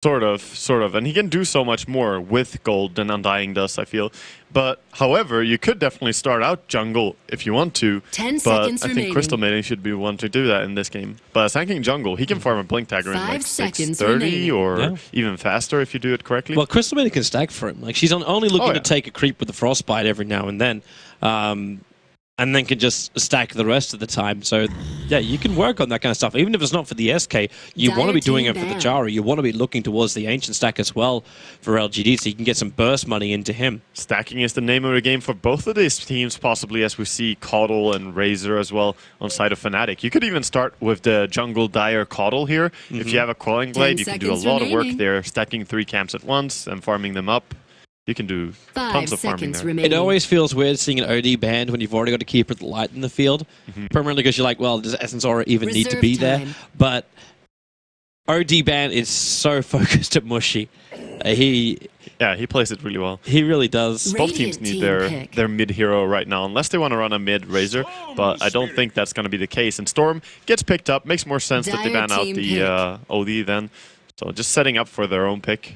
Sort of. And he can do so much more with gold than Undying does, I feel. But, however, you could definitely start out jungle if you want to. 10 seconds I think Crystal Maiden should be one to do that in this game. But as tanking jungle, he can farm a Blink Dagger in like 6:30 or even faster if you do it correctly. Well, Crystal Maiden can stack for him. Like, she's only looking to take a creep with the Frostbite every now and then. And then can just stack the rest of the time. So, yeah, you can work on that kind of stuff. Even if it's not for the SK, you want to be doing it for the Jari. You want to be looking towards the Ancient stack as well for LGD, so you can get some burst money into him. Stacking is the name of the game for both of these teams, possibly, as we see Caudle and Razor as well on side of Fnatic. You could even start with the jungle Dire Caudle here. If you have a Quelling Blade, you can do a lot of work there, stacking 3 camps at once and farming them up. You can do tons of farming there. It always feels weird seeing an OD banned when you've already got a Keeper of the Light in the field. Primarily because you're like, well, does Essence Aura even need to be there? But OD ban is so focused at Mushy. He plays it really well. He really does. Both teams need their mid hero right now, unless they want to run a mid Razor, but I don't think that's going to be the case. And Storm gets picked up. Makes more sense that they ban out the OD then. So just setting up for their own pick.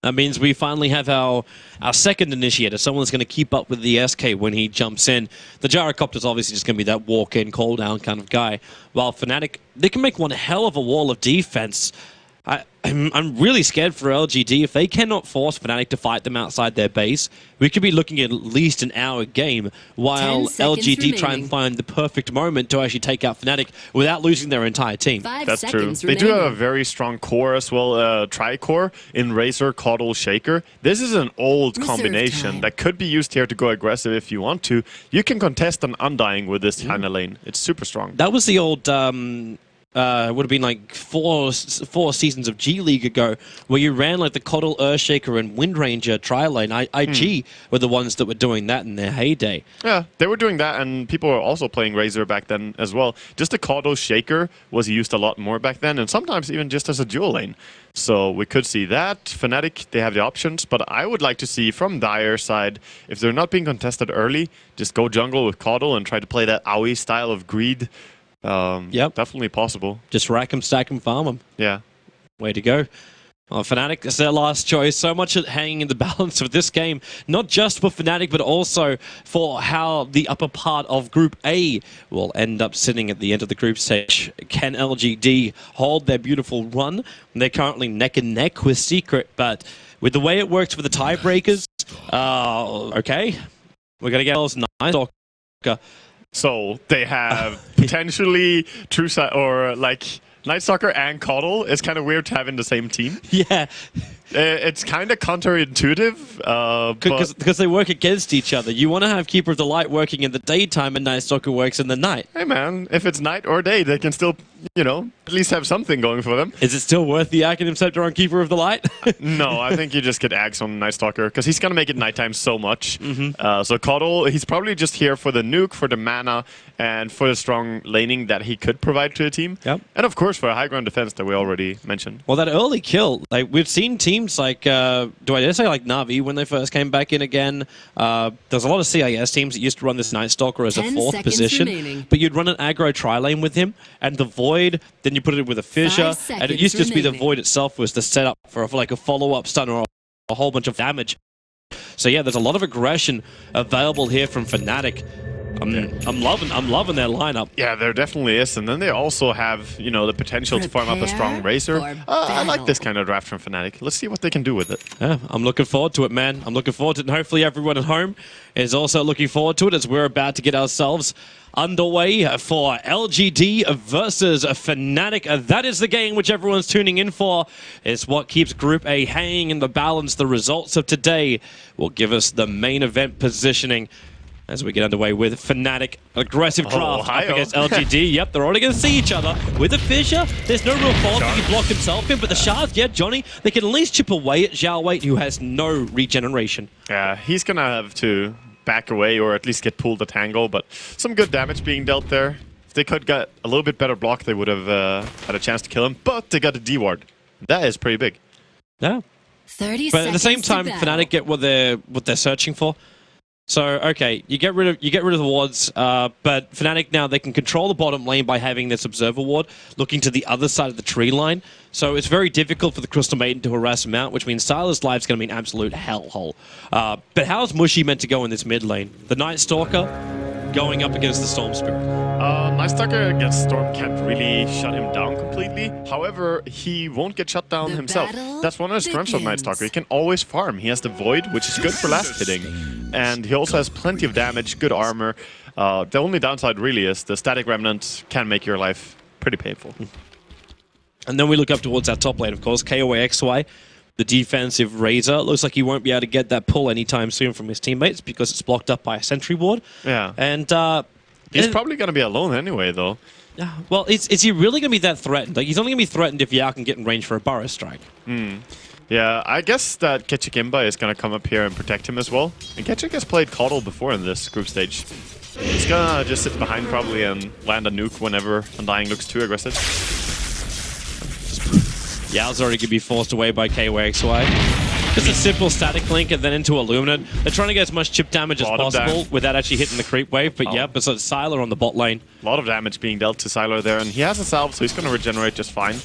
That means we finally have our second initiator, someone that's going to keep up with the SK when he jumps in. The Gyrocopter's obviously just going to be that walk-in, call-down kind of guy. While Fnatic, they can make one hell of a wall of defense. I'm really scared for LGD. If they cannot force Fnatic to fight them outside their base, we could be looking at least an hour game while LGD try and find the perfect moment to actually take out Fnatic without losing their entire team. That's true. They do have a very strong core as well, tri-core in Razor, Caudle, Shaker. This is an old combination that could be used here to go aggressive if you want to. You can contest an Undying with this kind of lane. It's super strong. That was the old... would have been like four seasons of G League ago, where you ran like the Caudle, Earthshaker, and Windranger tri-lane. IG were the ones that were doing that in their heyday. Yeah, they were doing that, and people were also playing Razor back then as well. Just the Caudle Shaker was used a lot more back then, and sometimes even just as a dual lane. So we could see that. Fnatic, they have the options, but I would like to see from Dire's side, if they're not being contested early, just go jungle with Caudle and try to play that AoE style of greed. Definitely possible. Just rack them, stack them, farm them. Yeah. Way to go. Well, Fnatic is their last choice. So much hanging in the balance of this game, not just for Fnatic, but also for how the upper part of Group A will end up sitting at the end of the group stage. Can LGD hold their beautiful run? They're currently neck and neck with Secret, but with the way it works for the tiebreakers, okay, we're going to get nice talker. So they have potentially like Night Stalker and Caudle. It's kind of weird to have in the same team. Yeah. It's kind of counterintuitive. Because they work against each other. You want to have Keeper of the Light working in the daytime and Night Stalker works in the night. Hey man, if it's night or day, they can still, you know, at least have something going for them. Is it still worth the Acronym Scepter on Keeper of the Light? No, I think you just get Axe on Night Stalker, because he's going to make it nighttime so much. So Caudle, he's probably just here for the nuke, for the mana, and for the strong laning that he could provide to a team. Yep. And of course for a high ground defense that we already mentioned. Well, that early kill, like we've seen teams like, do I dare say like Na'Vi when they first came back in again. There's a lot of CIS teams that used to run this Night Stalker as a 4th position, but you'd run an aggro tri-lane with him, and the Void, then you put it with a Fissure, and it used to just be the Void itself was the setup for like a follow-up stun or a whole bunch of damage. So yeah, there's a lot of aggression available here from Fnatic. I'm loving their lineup. Yeah, there definitely is, and then they also have, you know, the potential to farm up a strong Razor. I like this kind of draft from Fnatic. Let's see what they can do with it. Yeah, I'm looking forward to it, man. I'm looking forward to it, and hopefully everyone at home is also looking forward to it as we're about to get ourselves underway for LGD versus Fnatic. That is the game which everyone's tuning in for. It's what keeps Group A hanging in the balance. The results of today will give us the main event positioning as we get underway with Fnatic. Aggressive draft up against LGD. Yep, they're already going to see each other. With a Fissure, there's no real fault that he blocked himself in, but the Shards, yeah, Johnny, they can at least chip away at Zhao Wei, who has no regeneration. Yeah, he's going to have to back away or at least get pulled a tangle, but some good damage being dealt there. If they could get a little bit better block, they would have had a chance to kill him, but they got a D-ward. That is pretty big. Yeah. 30 but at the same time, Fnatic get what they're searching for. So okay, you get rid of the wards, but Fnatic now they can control the bottom lane by having this observer ward looking to the other side of the tree line. So it's very difficult for the Crystal Maiden to harass him out, which means Sylar's life's going to be an absolute hellhole. But how is Mushy meant to go in this mid lane? The Night Stalker going up against the Storm Spirit. Night Stalker against Storm can't really shut him down completely. However, he won't get shut down himself. That's one of the strengths of Night Stalker. He can always farm. He has the Void, which is good for last hitting. And he also has plenty of damage, good armor. The only downside really is the Static Remnant can make your life pretty painful. And then we look up towards our top lane, of course. KOAXY, the defensive Razor. Looks like he won't be able to get that pull anytime soon from his teammates because it's blocked up by a sentry ward. Yeah. And he's probably going to be alone anyway, though. Well, is he really going to be that threatened? Like, he's only going to be threatened if Yao can get in range for a Burrow Strike. Yeah, I guess that Ketchikimba is going to come up here and protect him as well. And Ketchik has played Coddle before in this group stage. He's going to just sit behind probably and land a nuke whenever Undying looks too aggressive. Yao's already going to be forced away by KOAXY. Just a simple static link and then into Illuminate. They're trying to get as much chip damage as possible without actually hitting the creep wave. But yeah, but so it's Sylar on the bot lane. A lot of damage being dealt to Sylar there, and he has a salve, so he's going to regenerate just fine.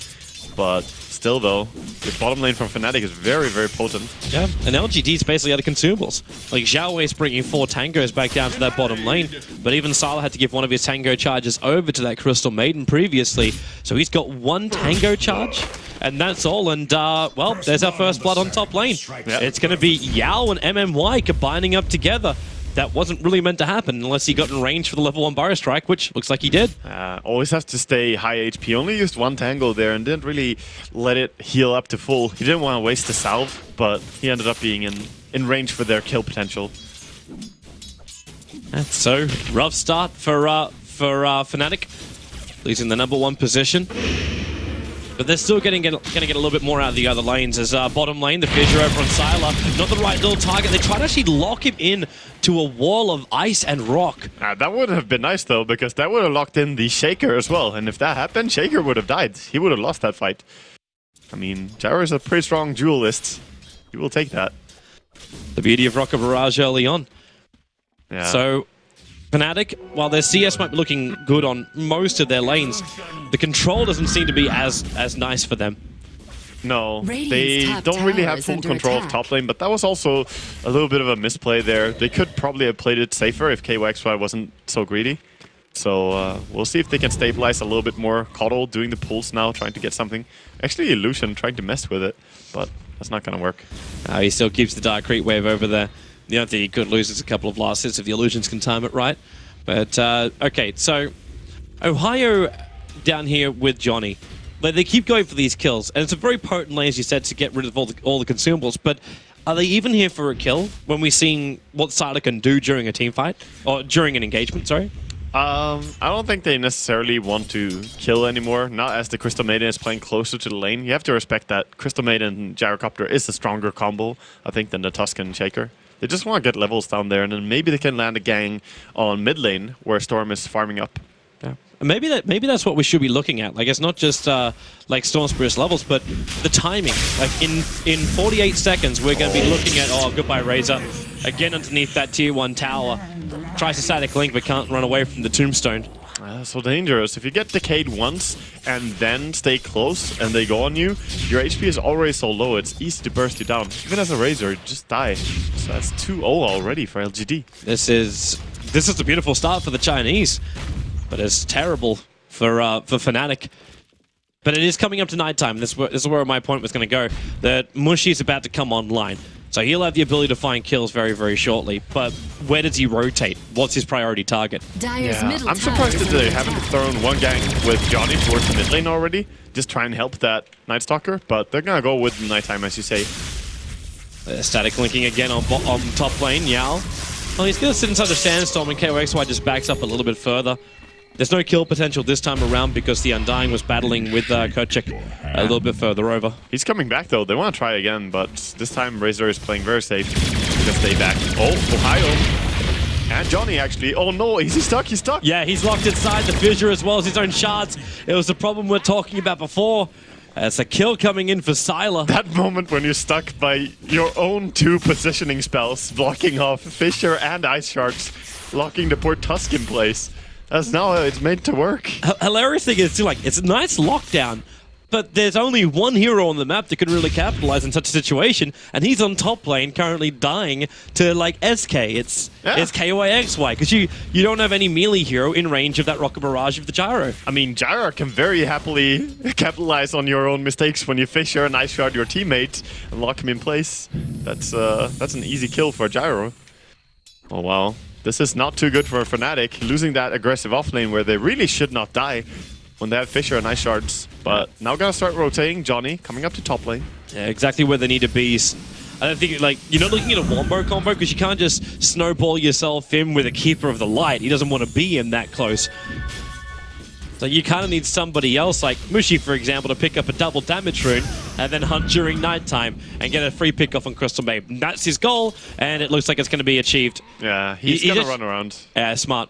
But still, though, the bottom lane from Fnatic is very, very potent. Yeah, and LGD's basically out of consumables. Like, Xiao Wei's bringing 4 tangos back down to that bottom lane, but even Sylar had to give one of his tango charges over to that Crystal Maiden previously. So he's got 1 tango charge, and that's all. And, well, there's our first blood on top lane. Yep. It's going to be Yao and MMY combining up together. That wasn't really meant to happen unless he got in range for the level 1 Burrow Strike, which looks like he did. Always has to stay high HP. Only used 1 tango there and didn't really let it heal up to full. He didn't want to waste the salve, but he ended up being in range for their kill potential. That's so rough start for Fnatic, losing the #1 position. But they're still going to get a little bit more out of the other lanes as bottom lane, the fissure over on Sylar. Not the right little target. They try to actually lock him in to a wall of ice and rock. That would have been nice, though, because that would have locked in the Shaker as well. And if that happened, Shaker would have died. He would have lost that fight. I mean, Gyro is a pretty strong duelist. He will take that. The beauty of Rocket Barrage early on. Yeah. So, Fnatic, while their CS might be looking good on most of their lanes, the control doesn't seem to be as nice for them. No, they don't really have full control of top lane, but that was also a little bit of a misplay there. They could probably have played it safer if KOAXY wasn't so greedy. So we'll see if they can stabilize a little bit more. Coddle doing the pulls now, trying to get something. Actually, Illusion trying to mess with it, but that's not going to work. He still keeps the Dark Creep Wave over there. The only thing he could lose is a couple of last hits if the Illusions can time it right. But, okay, so Ohio down here with Johnny. They keep going for these kills, and it's a very potent lane, as you said, to get rid of all the consumables, but are they even here for a kill when we're seeing what Sylar can do during a team fight? Or during an engagement, sorry? I don't think they necessarily want to kill anymore, not as the Crystal Maiden is playing closer to the lane. You have to respect that Crystal Maiden and Gyrocopter is a stronger combo, I think, than the Tuscan Shaker. They just want to get levels down there, and then maybe they can land a gang on mid lane where Storm is farming up. Yeah. Maybe that's what we should be looking at. Like, it's not just like Storm Spirit's levels, but the timing. Like, in 48 seconds, we're going to be looking at, oh, goodbye Razor, again underneath that tier 1 tower. Tries to static link, but can't run away from the tombstone. So dangerous. If you get decayed once and then stay close and they go on you, your HP is already so low, it's easy to burst you down. Even as a Razor, you just die. So that's 2-0 already for LGD. This is a beautiful start for the Chinese, but it's terrible for Fnatic. But it is coming up to nighttime. This is where my point was going to go. That Mushy's about to come online. So he'll have the ability to find kills very, very shortly. But where does he rotate? What's his priority target? I'm surprised that they haven't thrown one gang with Johnny towards the mid lane already. Just try and help that Night Stalker. But they're going to go with nighttime, as you say. Static linking again on top lane, Yao. Well, he's going to sit inside the Sandstorm, and KOAXY just backs up a little bit further. There's no kill potential this time around because the Undying was battling with Kerchik a little bit further over. He's coming back, though. They want to try again, but this time Razor is playing very safe. He's going to stay back. Oh, Ohio. And Johnny, actually. Oh, no. Is he stuck? He's stuck. Yeah, he's locked inside the fissure as well as his own shards. It was the problem we're talking about before. It's a kill coming in for Sylar. That moment when you're stuck by your own 2 positioning spells, blocking off Fissure and Ice Sharks, locking the poor Tusk in place. That's now it's made to work. Hilarious thing is, too, like, it's a nice lockdown, but there's only one hero on the map that can really capitalize in such a situation, and he's on top lane, currently dying to, like, SK. It's KYXY, because you don't have any melee hero in range of that Rocket Barrage of the Gyro. I mean, Gyro can very happily capitalize on your own mistakes when you Fissure and Ice Shard your teammate and lock him in place. That's an easy kill for Gyro. Oh, wow. This is not too good for Fnatic, losing that aggressive offlane where they really should not die when they have Fissure and Ice Shards. But now gotta start rotating. Johnny coming up to top lane. Yeah, exactly where they need to be. I don't think, like, you're not looking at a wombo combo because you can't just snowball yourself in with a Keeper of the Light. He doesn't want to be in that close. So you kind of need somebody else, like Mushi, for example, to pick up a double damage rune and then hunt during nighttime and get a free pick off on Crystal Maid. And that's his goal, and it looks like it's going to be achieved. Yeah, he's going to run around. Yeah, smart.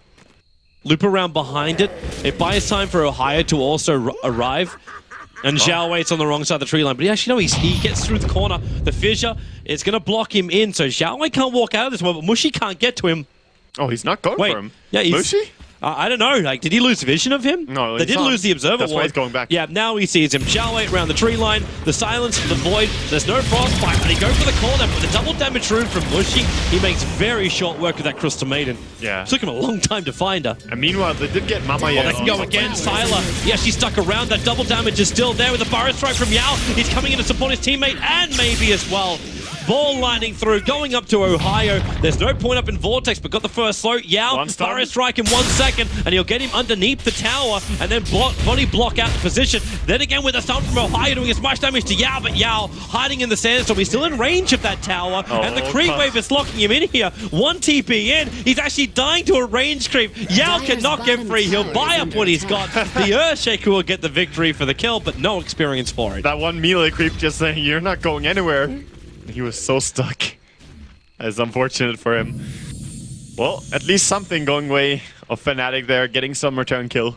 Loop around behind it. It buys time for Ohio to also arrive. And Zhao waits on the wrong side of the tree line. But actually, no, he gets through the corner. The fissure is going to block him in. So Zhao can't walk out of this one, but Mushi can't get to him. Oh, he's not going for him. Yeah, Mushi? I don't know. Like, did he lose vision of him? No, they did lose the observer. That's why he's going back. Yeah, now he sees him. Zhao around the tree line. The silence, the void. There's no frostbite, but he goes for the corner. But the double damage rune from Mushi, he makes very short work of that Crystal Maiden. Yeah. It took him a long time to find her. And meanwhile, they did get Mama They can go again. Sylar. Yeah, she's stuck around. That double damage is still there with a Burrow Strike from Yao. He's coming in to support his teammate and maybe as well. Ball lining through, going up to Ohio. There's no point up in Vortex, but got the first slow. Yao, Burrow Strike in 1 second, and he'll get him underneath the tower, and then body block out the position. Then again with a stun from Ohio doing as much damage to Yao, but Yao hiding in the sandstorm. He's still in range of that tower, and the creep wave is locking him in here. 1 TP in. He's actually dying to a range creep. Yao cannot get free. He'll buy up what he's got. The Earthshaker will get the victory for the kill, but no experience for it. That one melee creep just saying, you're not going anywhere. He was so stuck. It's unfortunate for him. Well, at least something going way of Fnatic there, getting some return kill.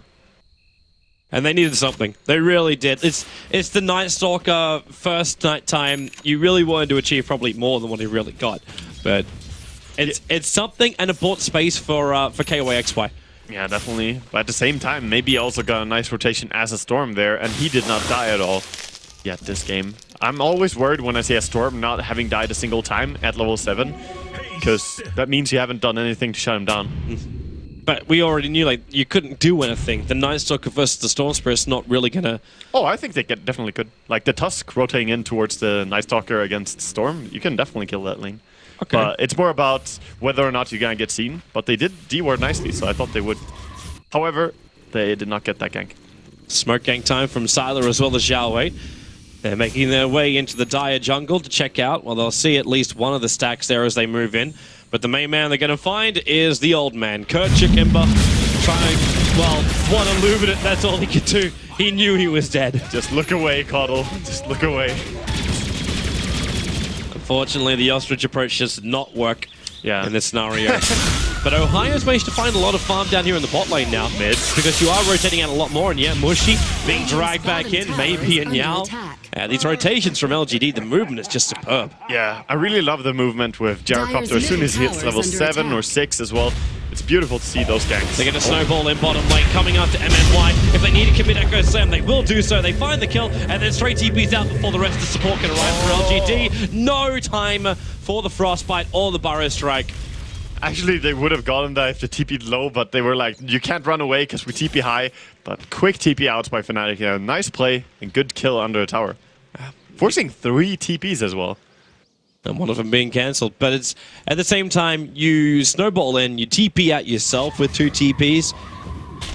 And they needed something. They really did. It's the Night Stalker first night time. You really wanted to achieve probably more than what he really got. But it's something, and it bought space for KYXY. Yeah, definitely. But at the same time, maybe he also got a nice rotation as a Storm there, and he did not die at all yet this game. I'm always worried when I see a Storm not having died a single time at level 7, because that means you haven't done anything to shut him down. But we already knew, like, you couldn't do anything. The Night Stalker versus the Storm Spirit's not really gonna... Oh, I think they definitely could. Like, the Tusk rotating in towards the Night Stalker against Storm, you can definitely kill that lane. Okay. But it's more about whether or not you're gonna get seen. But they did D-ward nicely, so I thought they would. However, they did not get that gank. Smoke gank time from Sylar as well as Zhao Wei. They're making their way into the Dire jungle to check out. Well, they'll see at least one of the stacks there as they move in. But the main man they're going to find is the old man, Kurtchik Ember, trying to, well, one illuminate, that's all he could do. He knew he was dead. Just look away, Coddle. Just look away. Unfortunately, the ostrich approach does not work in this scenario. But Ohio's managed to find a lot of farm down here in the bot lane now, mids, because you are rotating out a lot more, and yeah, Mushi being dragged back in, maybe in Yao. These rotations from LGD, the movement is just superb. Yeah, I really love the movement with Gyrocopter as soon as he hits level 7 or 6 as well. It's beautiful to see those ganks. They're going to snowball in bottom lane, coming up to MNY. If they need to commit Echo Slam, they will do so. They find the kill, and then straight TPs out before the rest of the support can arrive for LGD. No time for the Frostbite or the Burrow Strike. Actually, they would have gotten that if they TP'd low, but they were like, you can't run away because we TP high. But quick TP outs by Fnatic. Yeah, nice play and good kill under a tower. Forcing 3 TPs as well. And one of them being cancelled. But it's at the same time, you snowball in, you TP out yourself with 2 TPs.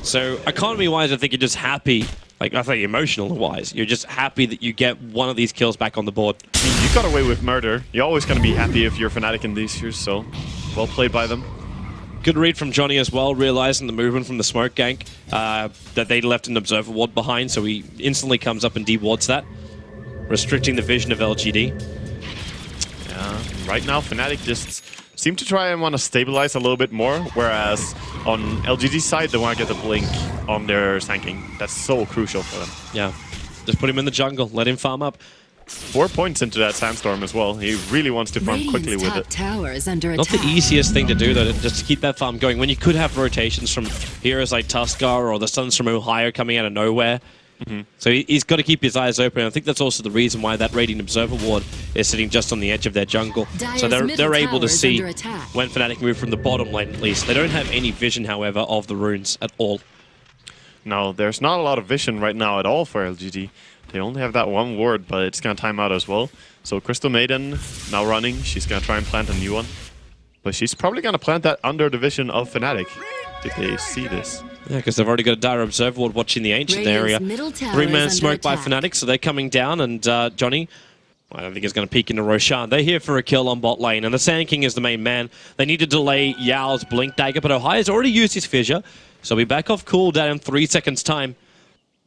So economy-wise, I think you're just happy. Like, I think emotional-wise, you're just happy that you get one of these kills back on the board. I mean, you got away with murder. You're always going to be happy if you're Fnatic in these years, so well played by them. Good read from Johnny as well, realizing the movement from the smoke gank, that they left an observer ward behind, so he instantly comes up and de-wards that, restricting the vision of LGD. Yeah, right now Fnatic just seem to try and want to stabilize a little bit more, whereas on LGD's side, they want to get the blink on their sanking. That's so crucial for them. Yeah. Just put him in the jungle. Let him farm up. 4 points into that Sandstorm as well. He really wants to farm quickly with it. Tower is under Not attack. the easiest thing to do, though, just to keep that farm going. When you could have rotations from heroes like Tuskar or the Suns from Ohio coming out of nowhere. So he's got to keep his eyes open. I think that's also the reason why that Radiant Observer ward is sitting just on the edge of their jungle. So they're able to see when Fnatic move from the bottom lane, at least. They don't have any vision, however, of the runes at all. No, there's not a lot of vision right now at all for LGD. They only have that one ward, but it's going to time out as well. So Crystal Maiden now running. She's going to try and plant a new one. But she's probably going to plant that under the vision of Fnatic. Did they see this? Yeah, because they've already got a dire Observer ward watching the Ancient area. 3-man smoke by Fnatic, so they're coming down. And Johnny, I don't think he's going to peek into Roshan. They're here for a kill on bot lane. And the Sand King is the main man. They need to delay Yao's Blink Dagger, but Ohio's already used his Fissure. So he'll be back off cooldown in 3 seconds' time.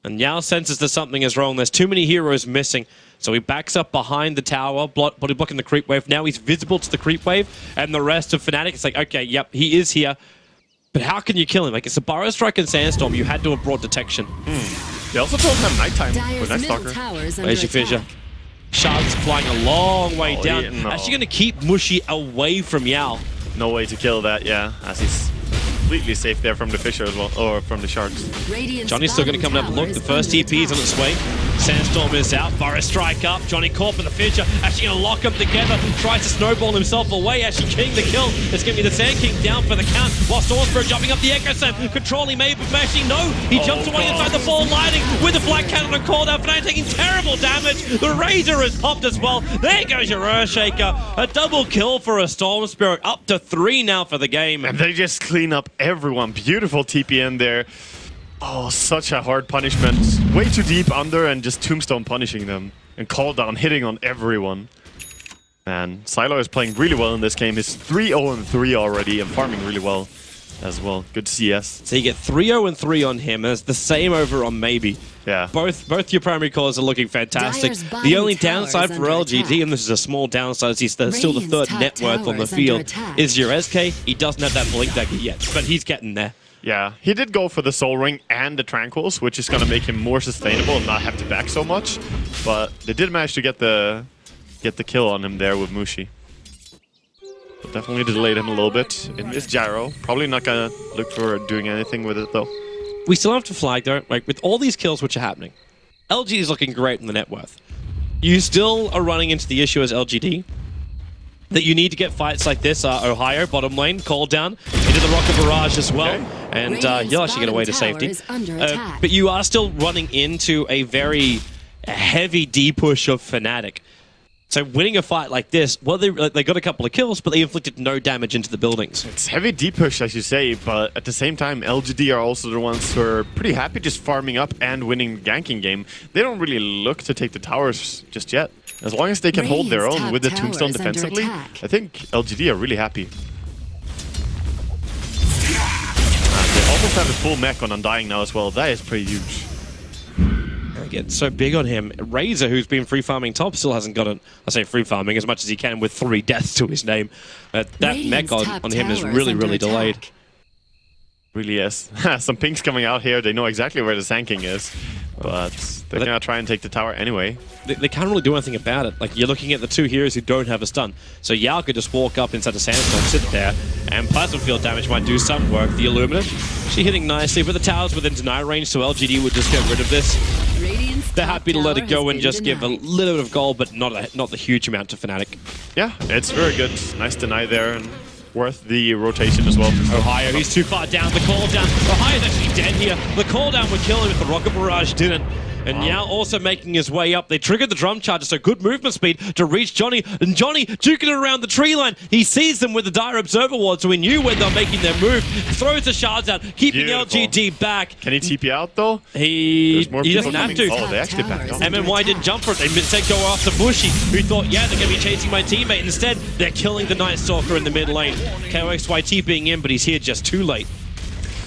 And Yao senses that something is wrong. There's too many heroes missing. So he backs up behind the tower, body blocking the creep wave. Now he's visible to the creep wave. And the rest of Fnatic, it's like, okay, yep, he is here. But how can you kill him? Like, it's a Burrow Strike and Sandstorm. You had to have brought detection. They also told him nighttime with Night Stalker. There's your Fissure. Shards flying a long way down. Actually going to keep Mushy away from Yao. No way to kill that, yeah, as he's completely safe there from the Fissure as well, or from the Sharks. Johnny's still going to come and have a look. The first TP is on its way. Sandstorm is out. Burrow Strike up. Johnny caught with the Fissure. Actually going to lock them together. Tries to snowball himself away. Actually getting the kill. It's going to be the Sand King down for the count. While Stormsborough jumping up the Echo Sand. Controlling maybe, but actually no. He jumps away inside the ball lighting with the Black Cannon and call down. Fnatic taking terrible damage. The Razor is popped as well. There goes your Earthshaker. A double kill for a Storm Spirit. Up to 3 now for the game. And they just clean up everyone. Beautiful TP in there. Oh, such a hard punishment. Way too deep under and just Tombstone punishing them. And call down, hitting on everyone. And Silo is playing really well in this game. He's 3-0-3 already and farming really well as well. Good CS. So you get 3-0-3 on him. It's the same over on Maybe. Yeah. Both your primary cores are looking fantastic. The only downside for LGD, and this is a small downside, is he's still the third net worth on the field, is your SK. He doesn't have that Blink Dagger yet, but he's getting there. Yeah, he did go for the Soul Ring and the Tranquils, which is going to make him more sustainable and not have to back so much. But they did manage to get the kill on him there with Mushi. But definitely delayed him a little bit in this gyro. Probably not going to look for doing anything with it, though. We still have to flag, though, like, with all these kills which are happening, LGD is looking great in the net worth. You still are running into the issue as LGD that you need to get fights like this. Ohio, bottom lane, call down into the Rocket Barrage as well. Okay. And you'll actually get away to safety. But you are still running into a very heavy D-push of Fnatic. So winning a fight like this, well, they got a couple of kills, but they inflicted no damage into the buildings. It's heavy D-push, as you say, but at the same time, LGD are also the ones who are pretty happy just farming up and winning the ganking game. They don't really look to take the towers just yet. As long as they can hold their own with the Tombstone defensively, I think LGD are really happy. They almost have the full mech on Undying now as well. That is pretty huge. Get so big on him. Razor, who's been free farming top, still hasn't gotten, I say free farming, as much as he can with 3 deaths to his name. That mech on him is really, really delayed. Really is. Some pinks coming out here. They know exactly where the Sand King is, but they're going to try and take the tower anyway. They can't really do anything about it. Like, you're looking at the 2 heroes who don't have a stun. So Yao could just walk up inside the Sandstorm, sit there, and plasma field damage might do some work. The Illuminate, she hitting nicely, but the tower's within deny range, so LGD would just get rid of this. They're happy to let it go and just give a little bit of gold, but not the huge amount to Fnatic. Yeah, it's very good. Nice deny there, and worth the rotation as well. Ohio, he's too far down. The call down. Ohio's actually dead here. The call down would kill him if the Rocket Barrage didn't. And now also making his way up. They triggered the drum charger, so good movement speed to reach Johnny. And Johnny duking it around the tree line. He sees them with the Dire Observer ward, so he knew when they're making their move. Throws the shards out, keeping LGD back. Can he TP out, though? He doesn't have to. Oh, they actually backed off. MMY didn't jump for it. They instead go after Bushy, who thought, yeah, they're going to be chasing my teammate. Instead, they're killing the Night Stalker in the mid lane. KOXYT being in, but he's here just too late.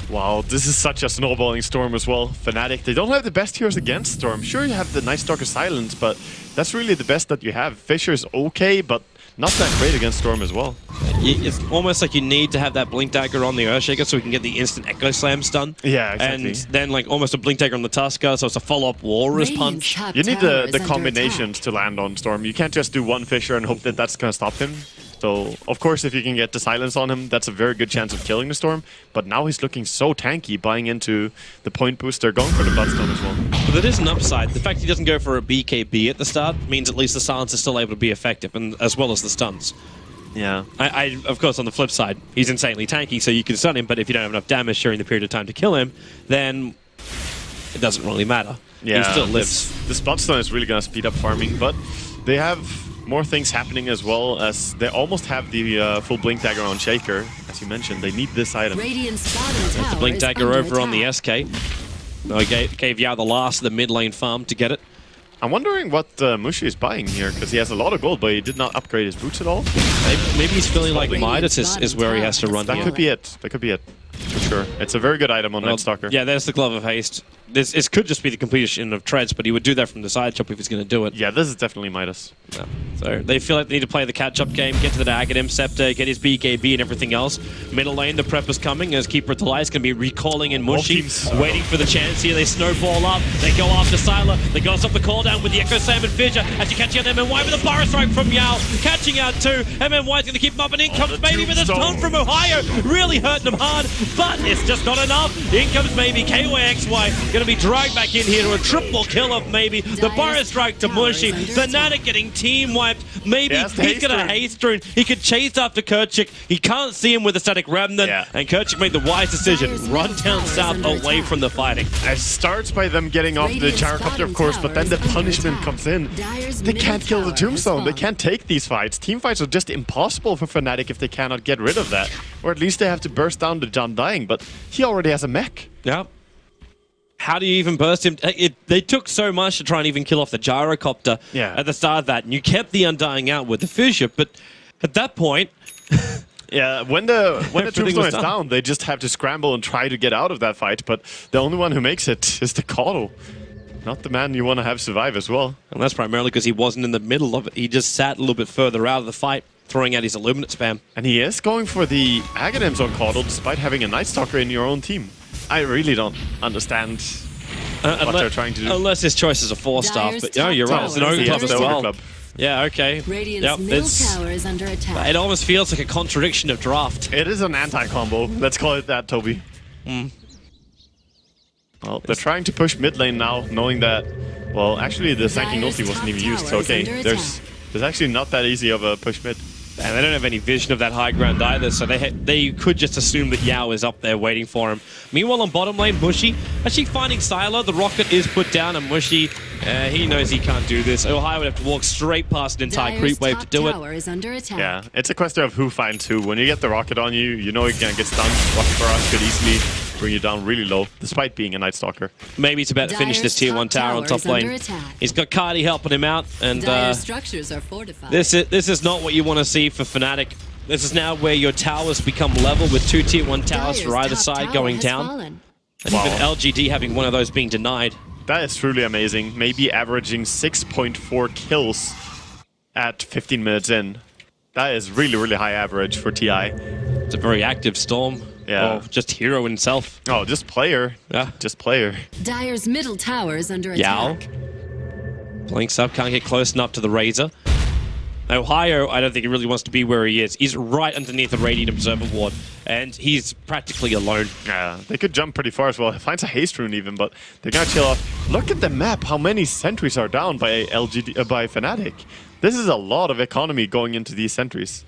Wow, this is such a snowballing Storm as well. Fnatic, they don't have the best heroes against Storm. Sure, you have the Night Stalker Silence, but that's really the best that you have. Fisher's okay, but not that great against Storm as well. It's almost like you need to have that Blink Dagger on the Earthshaker so we can get the instant Echo Slam stun. Yeah, exactly. And then like almost a Blink Dagger on the Tusker, so it's a follow-up Walrus punch. You need the combinations to land on Storm. You can't just do one Fisher and hope that that's going to stop him. So, of course, if you can get the silence on him, that's a very good chance of killing the Storm. But now he's looking so tanky, buying into the point booster, going for the Bloodstone as well. But there is an upside. The fact he doesn't go for a BKB at the start means at least the silence is still able to be effective, and as well as the stuns. Yeah. Of course, on the flip side, he's insanely tanky, so you can stun him, but if you don't have enough damage during the period of time to kill him, then it doesn't really matter. Yeah, he still lives. This Bloodstone is really going to speed up farming, but they have more things happening as well, as they almost have the full Blink Dagger on Shaker. As you mentioned, they need this item. There's the Blink Dagger over on the SK. No, gave Yao the last of the mid lane farm to get it. I'm wondering what Mushi is buying here, because he has a lot of gold, but he did not upgrade his boots at all. Maybe he's feeling like Midas is where he has to run. That could be it. That could be it. For sure. It's a very good item on Night Stalker. Yeah, there's the Glove of Haste. This could just be the completion of Treads, but he would do that from the side shop if he's going to do it. Yeah, this is definitely Midas. Yeah. So they feel like they need to play the catch-up game, get to the Aghanim Scepter, get his BKB and everything else. Middle lane, the prep is coming as Keeper of Delight is going to be recalling in Mushi, waiting for the chance here. They snowball up, they go after Sylar, they go off the cooldown with the Echo Slam and Fissure as you catch out MMY with a Bar Strike from Yao, catching out too. MMY is going to keep him up, and in comes Maybe with a stun from Ohio, really hurting him hard, but it's just not enough. In comes Maybe, KYXY going to be dragged back in here to a triple kill of Maybe. The Bar Strike to Mushi, Fnatic getting team wiped. Maybe he's got a haste rune. He could chase after Kerchik. He can't see him with a Static Remnant, and Kerchik made the wise decision. Run down south away from the fighting. It starts by them getting off the Gyrocopter, of course, but then the punishment comes in. They can't kill the Tombstone. They can't take these fights. Team fights are just impossible for Fnatic if they cannot get rid of that. Or at least they have to burst down the Undying, but he already has a mech. Yeah. How do you even burst him? They took so much to try and even kill off the Gyrocopter at the start of that, and you kept the Undying out with the Fissure, but at that point... yeah, when the Tombstone is down, they just have to scramble and try to get out of that fight, but the only one who makes it is the Caudle. Not the man you want to have survive as well. And that's primarily because he wasn't in the middle of it. He just sat a little bit further out of the fight, throwing out his Illuminate spam. And he is going for the Aghanims on Caudle, despite having a Night Stalker in your own team. I really don't understand what they're trying to do. Unless his choice is a 4-star, but no, you're right. It's an Ogre Club as well. Yeah, okay. Yep, it almost feels like a contradiction of draft. It is an anti-combo. Let's call it that, Toby. Well, they're trying to push mid lane now, knowing that, well, actually the Sanking ulti wasn't even used, so okay, there's actually not that easy of a push mid. And they don't have any vision of that high ground either, so they could just assume that Yao is up there waiting for him. Meanwhile, on bottom lane, Mushi actually finding Sylar. The rocket is put down, and Mushi, he knows he can't do this. Ohio would have to walk straight past an entire creep wave to do it. Yeah, it's a question of who finds who. When you get the rocket on you, you know you're gonna get stunned. Rocket Barrage could easily bring you down really low, despite being a Night Stalker. Maybe it's about to finish this tier 1 tower on top lane. He's got Cardi helping him out, and this is not what you want to see for Fnatic. This is now where your towers become level with 2 tier 1 towers for either side going down. And even LGD having one of those being denied. That is truly amazing. Maybe averaging 6.4 kills at 15 minutes in. That is really, really high average for TI. It's a very active Storm. Yeah. Or just hero himself. Oh, just player. Yeah. Just player. Dire's middle tower is under attack. Yao. Blinks up, can't get close enough to the Razor. Ohio, I don't think he really wants to be where he is. He's right underneath the Radiant Observer Ward, and he's practically alone. Yeah, they could jump pretty far as well. Finds a haste rune even, but they're gonna chill off. Look at the map, how many sentries are down by LGD, by Fnatic. This is a lot of economy going into these sentries.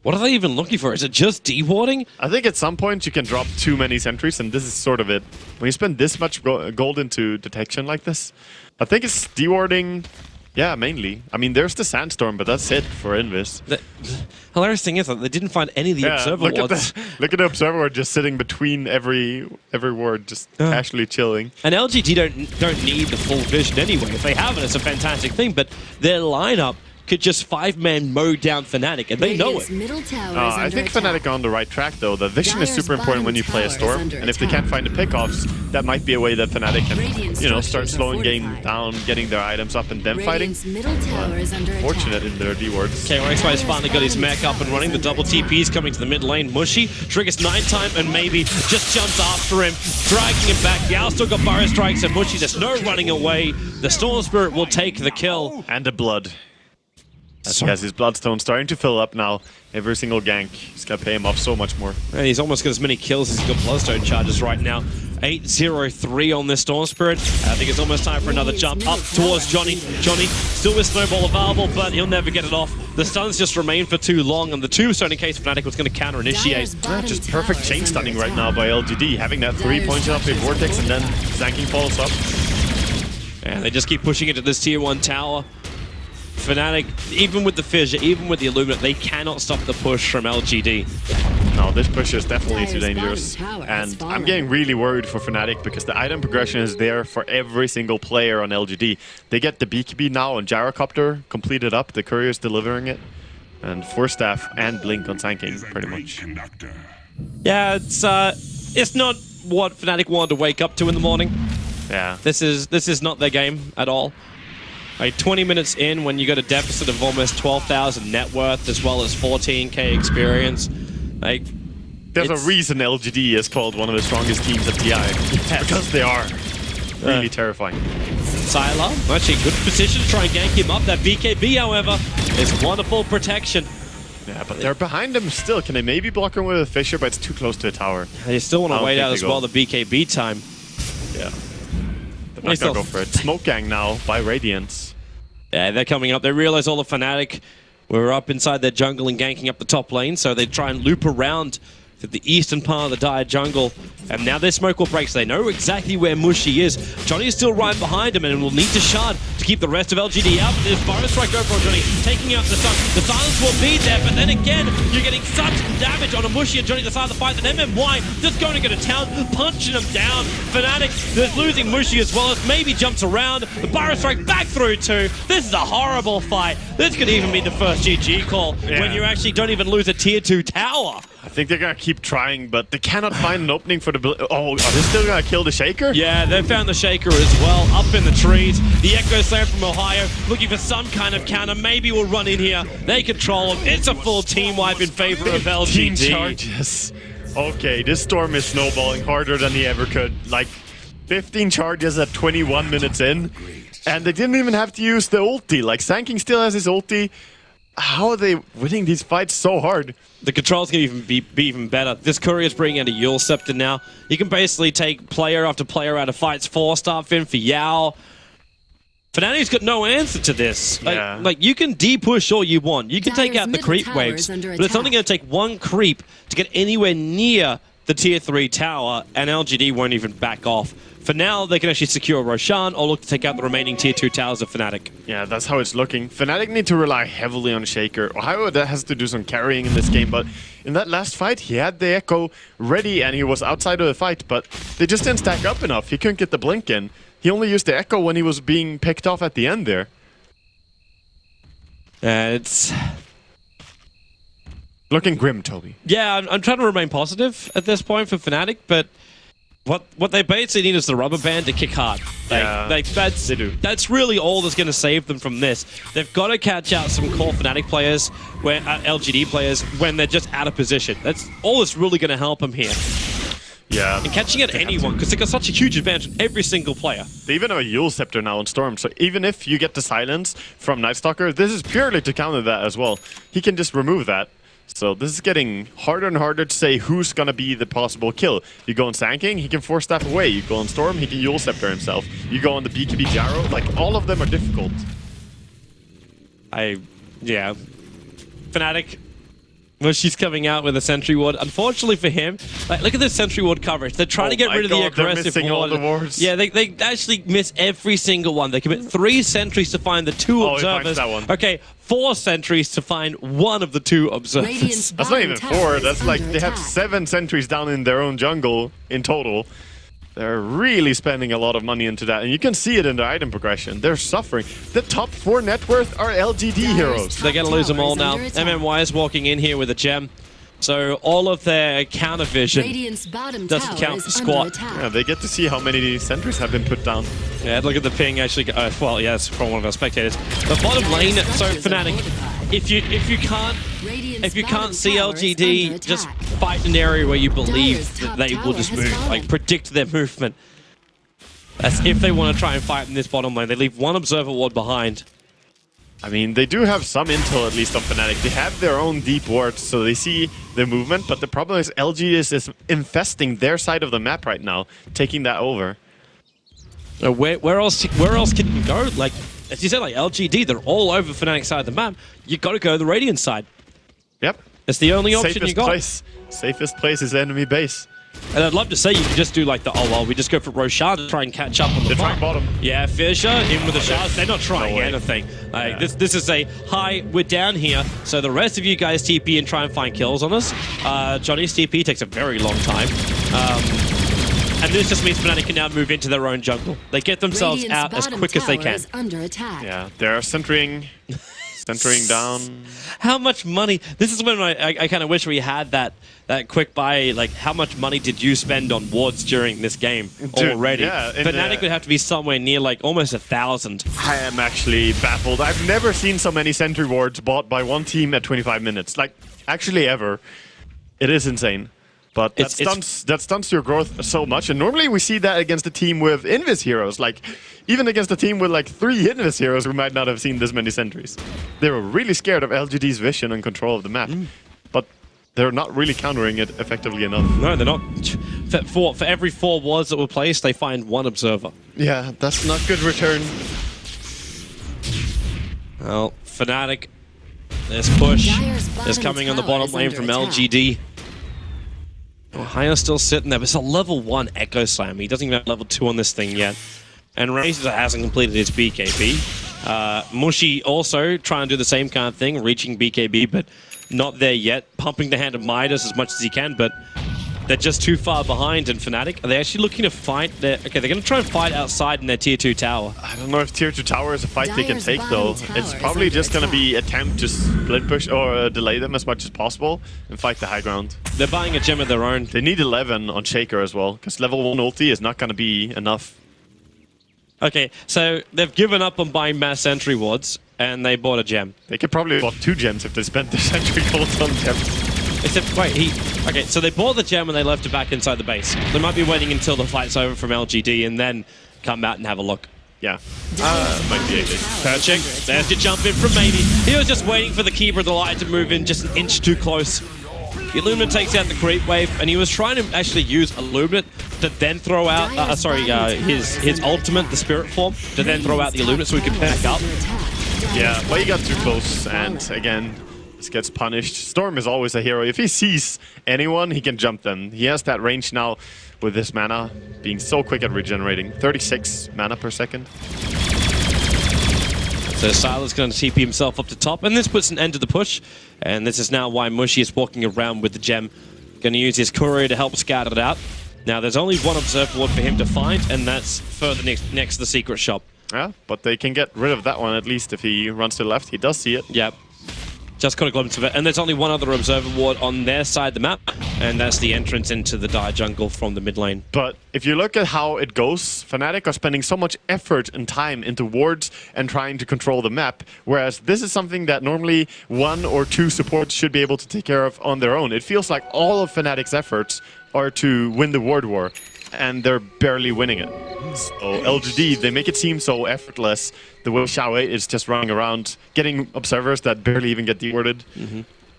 What are they even looking for? Is it just dewarding? I think at some point you can drop too many sentries, and this is sort of it. When you spend this much gold into detection like this, I think it's dewarding. Yeah, mainly. I mean, there's the Sandstorm, but that's it for Invis. The hilarious thing is that they didn't find any of the Observer wards. Look at the Observer ward just sitting between every ward, just casually chilling. And LGD don't need the full vision anyway. If they have it, it's a fantastic thing, but their lineup could just 5-man mow down Fnatic, and they know it. I think Fnatic are on the right track, though. The vision is super important when you play a Storm, and if they can't find the pickoffs, that might be a way that Fnatic can, you know, start slowing game down, getting their items up, and then fighting. Fortunate in their D-wards. Okay, X5's finally got his mech up and running. The double TP's coming to the mid lane. Mushy triggers nighttime and maybe just jumps after him, dragging him back. Yao still got Burrow Strikes, and Mushy, there's no running away. The Storm Spirit will take the kill. And the blood. He has his bloodstone starting to fill up now. Every single gank. He's going to pay him off so much more. And he's almost got as many kills as he's got bloodstone charges right now. 8-0-3 on this Storm Spirit. I think it's almost time for another jump up towards Johnny. Johnny still with Snowball available, but he'll never get it off. The stuns just remain for too long, and the tombstone in case Fnatic was going to counter-initiate. Just perfect chain stunning right now by LGD. Having that 3 points up in Vortex, and then Zanking follows up. And they just keep pushing into this tier 1 tower. Fnatic, even with the Fissure, even with the Illuminate, they cannot stop the push from LGD. No, this push is definitely too dangerous. And I'm getting really worried for Fnatic because the item progression is there for every single player on LGD. They get the BKB now on Gyrocopter completed up. The Courier's delivering it. And Force Staff and Blink on Zanking, pretty much. Yeah, it's not what Fnatic wanted to wake up to in the morning. Yeah. This is not their game at all. Like 20 minutes in, when you got a deficit of almost 12,000 net worth as well as 14k experience, like there's a reason LGD is called one of the strongest teams at TI. Yes. Because they are really terrifying. Sylar, actually good position to try and gank him up. That BKB, however, is wonderful protection. Yeah, but they're behind him still. Can they maybe block him with a Fissure, but it's too close to a tower. They still want to wait out as well the BKB time. Yeah. They're not gonna go for it. Smoke Gang now by Radiance. Yeah, they're coming up. They realize all the Fnatic were up inside their jungle and ganking up the top lane, so they try and loop around to the eastern part of the Dire jungle. And now their smoke will break, so they know exactly where Mushy is. Johnny is still right behind him and will need to shard to keep the rest of LGD out. But there's Burrow Strike over on Johnny, taking out the stun. The silence will be there, but then again, you're getting such damage on a Mushy and Johnny at the side of the fight that MMY just going to go to town, punching him down. Fnatic is losing Mushy as well as maybe jumps around. The Burrow Strike back through too. This is a horrible fight. This could even be the first GG call when you actually don't even lose a tier 2 tower. I think they're going to keep trying, but they cannot find an opening for the... Oh, are they still going to kill the Shaker? Yeah, they found the Shaker as well, up in the trees. The Echo Slayer from Ohio, looking for some kind of counter. Maybe we'll run in here. They control him. It's a full team wipe in favor of LGD. 15 charges. Okay, this Storm is snowballing harder than he ever could. Like, 15 charges at 21 minutes in. And they didn't even have to use the ulti. Like, Zanking still has his ulti. How are they winning these fights so hard? The controls can even be even better. This Courier's bringing out a Yule Scepter now. You can basically take player after player out of fights. 4-star Fin for Yao. Fnatic's got no answer to this. Like you can D-push all you want. You can take out the creep waves. But it's only going to take one creep to get anywhere near the tier 3 tower, and LGD won't even back off. For now, they can actually secure Roshan or look to take out the remaining tier 2 towers of Fnatic. Yeah, that's how it's looking. Fnatic need to rely heavily on Shaker. Ohio that has to do some carrying in this game, but in that last fight, he had the Echo ready and he was outside of the fight, but they just didn't stack up enough. He couldn't get the blink in. He only used the Echo when he was being picked off at the end there. It's... looking grim, Toby. Yeah, I'm trying to remain positive at this point for Fnatic, but what they basically need is the rubber band to kick hard. That's really all that's going to save them from this. They've got to catch out some core Fnatic players, LGD players, when they're just out of position. That's all that's really going to help them here. Yeah. And catching out anyone, because they've got such a huge advantage on every single player. They even have a Yule Scepter now on Storm, so even if you get the silence from Nightstalker, this is purely to counter that as well. He can just remove that. So this is getting harder and harder to say who's going to be the possible kill. You go on Zanking, he can Force Staff away. You go on Storm, he can Yule Scepter himself. You go on the BKB Gyro, like all of them are difficult. Yeah. Fnatic, well, she's coming out with a Sentry Ward. Unfortunately for him, like, look at this Sentry Ward coverage. They're trying to get rid of the aggressive ward. All the wards. Yeah, they actually miss every single one. They commit 3 sentries to find the 2 observers. That one. Okay, 4 sentries to find one of the 2 observers. That's not even 4. That's like they have 7 sentries down in their own jungle in total. They're really spending a lot of money into that, and you can see it in their item progression. They're suffering. The top 4 net worth are LGD heroes. They're going to lose them all now. MMY is walking in here with a gem. So all of their counter vision doesn't count for squat. Yeah, they get to see how many sentries have been put down. Yeah, look at the ping actually. Well, yeah, it's from one of our spectators. The bottom lane, so Fnatic, if you can't see LGD, just fight an area where you believe that they will just move, like predict their movement. That's if they want to try and fight in this bottom lane. They leave one observer ward behind. I mean, they do have some intel, at least on Fnatic. They have their own deep wards, so they see the movement, but the problem is LGD is infesting their side of the map right now, taking that over. Where else can you go? Like, as you said, like LGD, they're all over Fnatic's side of the map. You got to go to the Radiant side. Yep. It's the only option you got. Safest place is enemy base. And I'd love to say you could just do like the, oh well, we just go for Roshan to try and catch up on the farm. Bottom. Yeah, Fisher in with the shards. They're not trying anything. Like this is a hi, we're down here. So the rest of you guys TP and try and find kills on us. Johnny's TP takes a very long time. And this just means Fnatic can now move into their own jungle. They get themselves out as quick as they can. Yeah, they're centering down. How much money? This is when I kind of wish we had that quick buy. Like, how much money did you spend on wards during this game already? Yeah, Fnatic would have to be somewhere near like almost 1,000. I am actually baffled. I've never seen so many sentry wards bought by one team at 25 minutes. Like, actually ever. It is insane. But that stunts your growth so much, and normally we see that against a team with Invis heroes. Like, even against a team with like 3 Invis heroes, we might not have seen this many sentries. They were really scared of LGD's vision and control of the map, but they're not really countering it effectively enough. No, they're not. For every 4 wards that were placed, they find 1 observer. Yeah, that's not good return. Well, Fnatic, there's push. There's coming on the bottom lane from LGD. Ohio's still sitting there, but it's a level 1 Echo Slam. He doesn't even have level 2 on this thing yet. And Razor hasn't completed his BKB. Mushy also trying to do the same kind of thing, reaching BKB, but not there yet. Pumping the hand of Midas as much as he can, but they're just too far behind in Fnatic. Are they actually looking to fight? Okay, they're going to try and fight outside in their tier 2 tower. I don't know if tier 2 tower is a fight they can take, though. It's probably just going to be attempt to split push or delay them as much as possible and fight the high ground. They're buying a gem of their own. They need 11 on Shaker as well, because level 1 ulti is not going to be enough. Okay, so they've given up on buying mass sentry wards, and they bought a gem. They could probably have bought 2 gems if they spent their sentry golds on gems. Except, wait, okay, so they bought the gem and they left it back inside the base. They might be waiting until the fight's over from LGD and then come out and have a look. Yeah. Might be a good. Perching, there's your jump in from Maybe. He was just waiting for the Keeper of the Light to move in just an inch too close. The Illuminate takes out the creep wave, and he was trying to actually use Illuminate to then throw out, his ultimate, the Spirit Form, to then throw out the Illuminate so he could back up. Yeah, but he got too close, and again, this gets punished. Storm is always a hero. If he sees anyone, he can jump them. He has that range now with this mana, being so quick at regenerating. 36 mana per second. So Silas going to TP himself up to top, and this puts an end to the push. And this is now why Mushy is walking around with the gem. Going to use his courier to help scout it out. Now, there's only 1 observer ward for him to find, and that's further next to the secret shop. Yeah, but they can get rid of that one at least if he runs to the left. He does see it. Yep. Just got a glimpse of it. And there's only 1 other observer ward on their side of the map, and that's the entrance into the Dire Jungle from the mid lane. But if you look at how it goes, Fnatic are spending so much effort and time into wards and trying to control the map, whereas this is something that normally 1 or 2 supports should be able to take care of on their own. It feels like all of Fnatic's efforts are to win the ward war, and they're barely winning it. So LGD, they make it seem so effortless. The way Xiao 8 is just running around, getting observers that barely even get dewarded.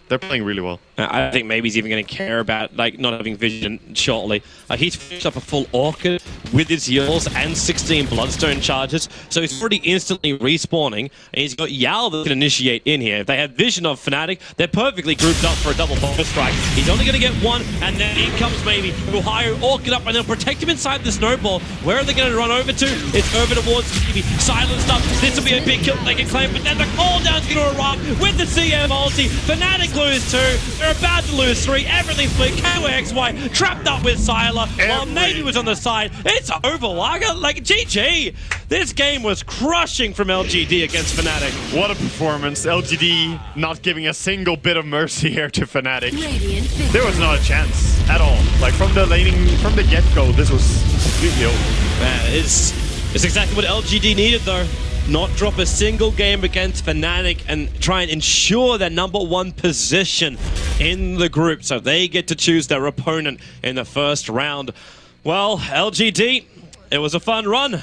They're playing really well. I think maybe he's even going to care about like not having vision shortly. He's finished up a full Orchid, with his heals and 16 Bloodstone charges, so he's already instantly respawning, and he's got Yao that can initiate in here. If they have vision of Fnatic, they're perfectly grouped up for a double bomb strike. He's only going to get one, and then in comes maybe Ohio, orc it up, and they'll protect him inside the snowball. Where are they going to run over to? It's over towards maybe silenced up. This will be a big kill they can claim, but then the cooldown's going to arrive with the CM ulti. Fnatic lose 2, they're about to lose 3, everything's split. KYXY trapped up with Sylar, while Navy was on the side. It's over, like GG. This game was crushing from LGD against Fnatic. What a performance. LGD not giving a single bit of mercy here to Fnatic. There was not a chance at all. Like from the laning, from the get-go, this was completely over. It's exactly what LGD needed though. Not drop a single game against Fnatic and try and ensure their #1 position in the group so they get to choose their opponent in the first round. Well, LGD, it was a fun run.